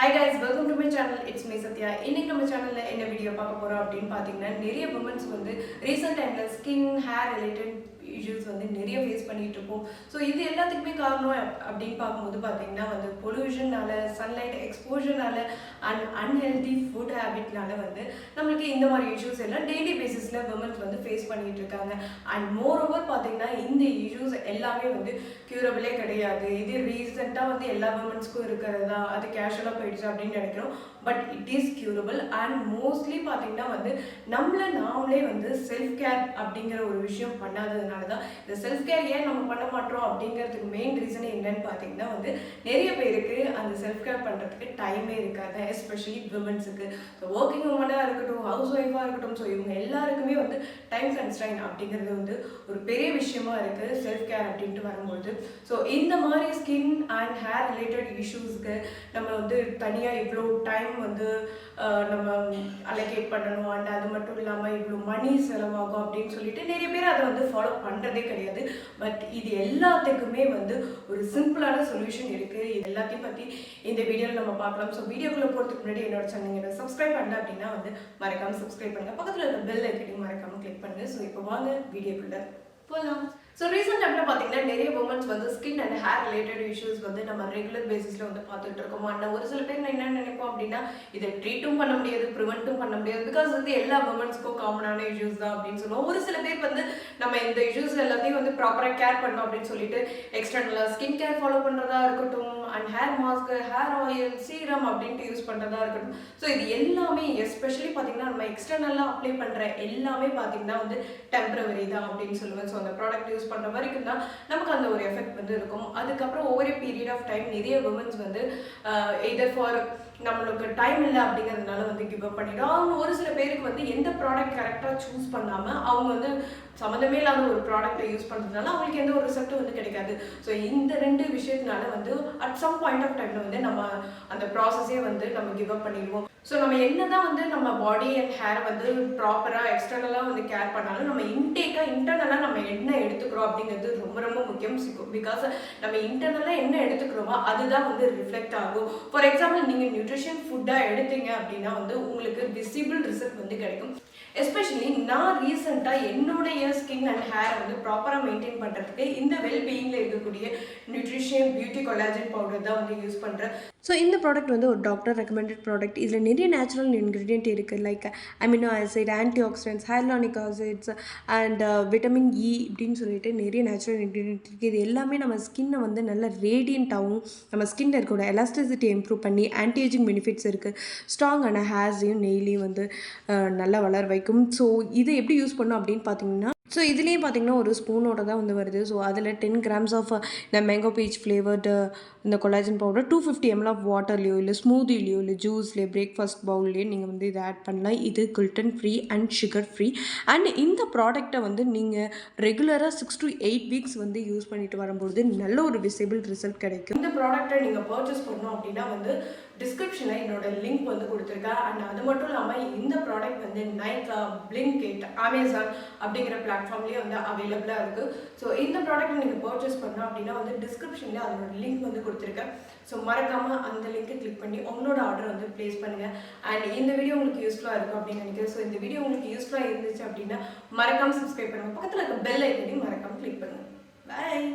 Hi guys, welcome to my channel. It's me Satya. இன்னைக்கு நம்ம சேனல்ல என்ன வீடியோ பார்க்க போறோம் அப்படினு பாத்தீங்கன்னா நிறைய women's வந்து ரீசன்ட் டைம்ல ஸ்கின் ஹேர் ரிலேட்டட் இஷ்யூஸ் வந்து நிறைய ஃபேஸ் பண்ணிட்டு இருக்கோம். ஸோ இது எல்லாத்துக்குமே காரணம் அப்படின்னு பார்க்கும்போது பார்த்தீங்கன்னா வந்து பொல்யூஷனால, சன்லைட் எக்ஸ்போஜர்னால அண்ட் அன்ஹெல்தி ஃபுட் ஹேபிட்னால வந்து நம்மளுக்கு இந்த மாதிரி இஷ்யூஸ் எல்லாம் டெய்லி பேசிஸில் விமன்ஸ் வந்து ஃபேஸ் பண்ணிட்டு இருக்காங்க. அண்ட் மோர் ஓவர் பார்த்தீங்கன்னா இந்த இஷ்யூஸ் எல்லாமே வந்து க்யூரபிளே கிடையாது. இது ரீசெண்டாக வந்து எல்லா விமன்ஸ்க்கும் இருக்கிறதா, அது கேஷுவலாக போயிடுச்சு அப்படின்னு நினைக்கிறோம். But it is curable. And mostly பார்த்தீங்கன்னா வந்து நாமளே வந்து செல்ஃப் கேர் அப்படிங்கிற ஒரு விஷயம் பண்ணாததுனால தான் இந்த செல்ஃப் கேர் ஏன் நம்ம பண்ண மாட்டோம் அப்படிங்கிறதுக்கு மெயின் ரீசன் என்னன்னு பார்த்தீங்கன்னா வந்து நிறைய பேருக்கு அந்த செல்ஃப் கேர் பண்ணுறதுக்கு டைமே இருக்காது, எஸ்பெஷலி விமன்ஸுக்கு. ஸோ ஒர்க்கிங் உமனாக இருக்கட்டும், ஹவுஸ் ஒய்ஃபாக இருக்கட்டும், ஸோ இவங்க எல்லாருக்குமே வந்து டைம் கன்ஸ்ட்ரைன் அப்படிங்கிறது வந்து ஒரு பெரிய விஷயமா இருக்குது செல்ஃப் கேர் அப்படின்ட்டு வரும்போது. ஸோ இந்த மாதிரி ஸ்கின் அண்ட் ஹேர் ரிலேட்டட் இஷ்யூஸ்க்கு நம்ம வந்து தனியாக இவ்வளோ டைம் வந்து நம்ம அலோகேட் பண்ணணும், அண்ட் அது மட்டும் இல்லாமல் இவ்வளோ மணி செலவாகும் அப்படின்னு சொல்லிட்டு நிறைய பேர் அதை வந்து ஃபாலோ பண்ணுறதே கிடையாது. பட் இது எல்லாத்துக்குமே வந்து ஒரு சிம்பிளான சொல்யூஷன் இருக்குது. இது எல்லாத்தையும் பற்றி இந்த வீடியோவில் நம்ம பார்க்கலாம். ஸோ வீடியோக்குள்ளே போகிறதுக்கு முன்னாடி என்னோட சேனல் சப்ஸ்கிரைப் பண்ணல அப்படின்னா வந்து மறக்காமல் சப்ஸ்கிரைப் பண்ணுங்கள். பக்கத்தில் இருக்க பெல் ஐக்கனையும் மறக்காமல் கிளிக் பண்ணுங்கள். ஸோ இப்போ வாங்க வீடியோக்குள்ளே போகலாம். ஸோ ரீசெண்ட் டைமில் பார்த்தீங்கன்னா நிறைய உமன்ஸ் வந்து skin and hair related issues வந்து நம்ம ரெகுலர் பேசிஸில் வந்து பார்த்துட்டு இருக்கோம். ஆனால் ஒரு சில பேர் என்ன நினைப்போம் அப்படின்னா இதை ட்ரீட்டும் பண்ண முடியாது, ப்ரிவெண்ட்டும் பண்ண முடியாது, பிகாஸ் வந்து எல்லா உமன்ஸ்க்கும் காமனான இஷ்யூஸ் தான் அப்படின்னு சொல்லுவோம். ஒரு சில பேர் வந்து நம்ம இந்த இஷ்யூஸ் எல்லாத்தையும் வந்து ப்ராப்பராக கேர் பண்ணோம் அப்படின்னு சொல்லிட்டு எக்ஸ்டர்னலாக ஸ்கின் கேர் ஃபாலோ பண்ணுறதா இருக்கட்டும், and hair mask, hair oil, serum அப்படின்ட்டு யூஸ் பண்ணுறதா இருக்கட்டும். ஸோ இது எல்லாமே எஸ்பெஷலி பார்த்தீங்கன்னா நம்ம எக்ஸ்டர்னலாக அப்ளை பண்ணுற எல்லாமே பார்த்தீங்கன்னா வந்து டெம்பரவரி தான் அப்படின்னு சொல்லுவேன். ஸோ அந்த ப்ராடக்ட் யூஸ் பண்ணுற வரைக்கும் தான் நமக்கு அந்த ஒரு எஃபெக்ட் வந்து இருக்கும். அதுக்கப்புறம் ஒவ்வொரு பீரியட் ஆஃப் டைம் நிறைய உமன்ஸ் வந்து எதர் ஃபார் நம்மளுக்கு டைம் இல்லை அப்படிங்கிறதுனால வந்து கிவ் அப் பண்ணிடும். அவங்க ஒரு சில பேருக்கு வந்து எந்த ப்ராடக்ட் கரெக்டாக சூஸ் பண்ணாமல் அவங்க வந்து சம்மந்தமே இல்லாத ஒரு ப்ராடக்ட்டை யூஸ் பண்ணுறதுனால அவங்களுக்கு எந்த ஒரு ரிசல்ட்டும் வந்து கிடைக்காது. ஸோ இந்த ரெண்டு விஷயத்தினால வந்து அட் சம் பாயிண்ட் ஆஃப் டைமில் வந்து நம்ம அந்த ப்ராசஸே வந்து நம்ம கிவ் அப் பண்ணிடுவோம். ஸோ நம்ம என்னதான் வந்து நம்ம பாடி அண்ட் ஹேரை வந்து ப்ராப்பராக எக்ஸ்டர்னலாக வந்து கேர் பண்ணாலும் நம்ம இன்டர்னலாக நம்ம என்ன எடுத்துக்கிறோம் அப்படிங்கிறது ரொம்ப ரொம்ப முக்கியம். பிகாஸ் நம்ம இன்டர்னலாக என்ன எடுத்துக்கிறோமோ அதுதான் வந்து ரிஃப்ளெக்ட் ஆகும். ஃபார் எக்ஸாம்பிள் நீங்கள் நியூட்ரிஷன் ஃபுட்டாக எடுத்தீங்க அப்படின்னா வந்து உங்களுக்கு விசிபிள் ரிசல்ட் வந்து கிடைக்கும். எஸ்பெஷலி நான் ரீசெண்டாக என்னுடைய ஸ்கின் அண்ட் ஹேரை வந்து ப்ராப்பராக மெயின்டைன் பண்ணுறதுக்கு இந்த வெல்பீயிங்கில் இருக்கக்கூடிய நியூட்ரிஷன் பியூட்டி கொலாஜன் பவுடர் தான் வந்து யூஸ் பண்ணுறேன். ஸோ இந்த ப்ராடக்ட் வந்து ஒரு டாக்டர் ரெக்கமெண்டட் ப்ராடக்ட். இதில் நிறைய நேச்சுரல் இன்க்ரீடியன்ட் இருக்குது. Like amino acid, anti oxidants, hyaluronic acids and vitamin E இப்படின்னு சொல்லிட்டு நிறைய நேச்சுரல் இன்க்ரீடியன்ட் இருக்குது. இது எல்லாமே நம்ம ஸ்கின்னை வந்து நல்ல ரேடியண்ட்டாகவும் நம்ம ஸ்கின்னில் இருக்கோட எலாஸ்டிசிட்டியை இம்ப்ரூவ் பண்ணி ஆன்டி ஏஜிங் பெனிஃபிட்ஸ் இருக்குது. ஸ்ட்ராங்கான ஹேர்ஸையும் நெய்லையும் வந்து நல்லா வளர வைக்கும். ஸோ இது எப்படி யூஸ் பண்ணோம் அப்படின்னு பார்த்தீங்கன்னா, ஸோ இதுலேயே பார்த்தீங்கன்னா ஒரு ஸ்பூனோட தான் வந்து வருது. ஸோ அதில் 10 grams ஆஃப் இந்த மேங்கோ பீச் ஃப்ளேவர்டு இந்த கொலாஜன் பவுடர் 250 ml ஆஃப் வாட்டர்லையோ இல்லை ஸ்மூதிலையோ இல்லை ஜூஸ்லேயோ பிரேக்ஃபாஸ்ட் பவுல்லையோ நீங்கள் வந்து இதை ஆட் பண்ணலாம். இது gluten free and sugar free. And இந்த ப்ராடக்டை வந்து நீங்கள் ரெகுலராக 6 to 8 weeks வந்து யூஸ் பண்ணிட்டு வரும்போது நல்ல ஒரு விசிபிள் ரிசல்ட் கிடைக்கும். இந்த ப்ராடக்டை நீங்கள் பர்ச்சேஸ் பண்ணணும் அப்படின்னா வந்து டிஸ்கிரிப்ஷனில் என்னோட லிங்க் வந்து கொடுத்துருக்கேன். அண்ட் அது மட்டும் இல்லாமல் இந்த ப்ராடக்ட் வந்து நைக்கா, பிளிங்கிட், அமேசான் அப்படிங்கிற பிளாட்ஃபார்ம்லேயே வந்து அவைலபிளாக இருக்குது. ஸோ இந்த ப்ராடக்ட் நீங்கள் பர்ச்சேஸ் பண்ணோம் அப்படின்னா வந்து டிஸ்கிரிப்ஷனில் அதோட லிங்க் வந்து கொடுத்துருக்கேன். ஸோ மறக்காமல் அந்த லிங்க்கை கிளிக் பண்ணி உங்களோட ஆர்டர் வந்து ப்ளேஸ் பண்ணுங்கள். அண்ட் இந்த வீடியோ உங்களுக்கு யூஸ்ஃபுல்லாக இருக்கும் அப்படின்னு நினைக்கிறேன். ஸோ இந்த வீடியோ உங்களுக்கு யூஸ்ஃபுல்லாக இருந்துச்சு அப்படின்னா மறக்காமல் சப்ஸ்கிரைப் பண்ணுங்கள். பக்கத்தில் இருக்க பெல் ஐக்கனையும் மறக்காமல் கிளிக் பண்ணுங்கள். பாய்.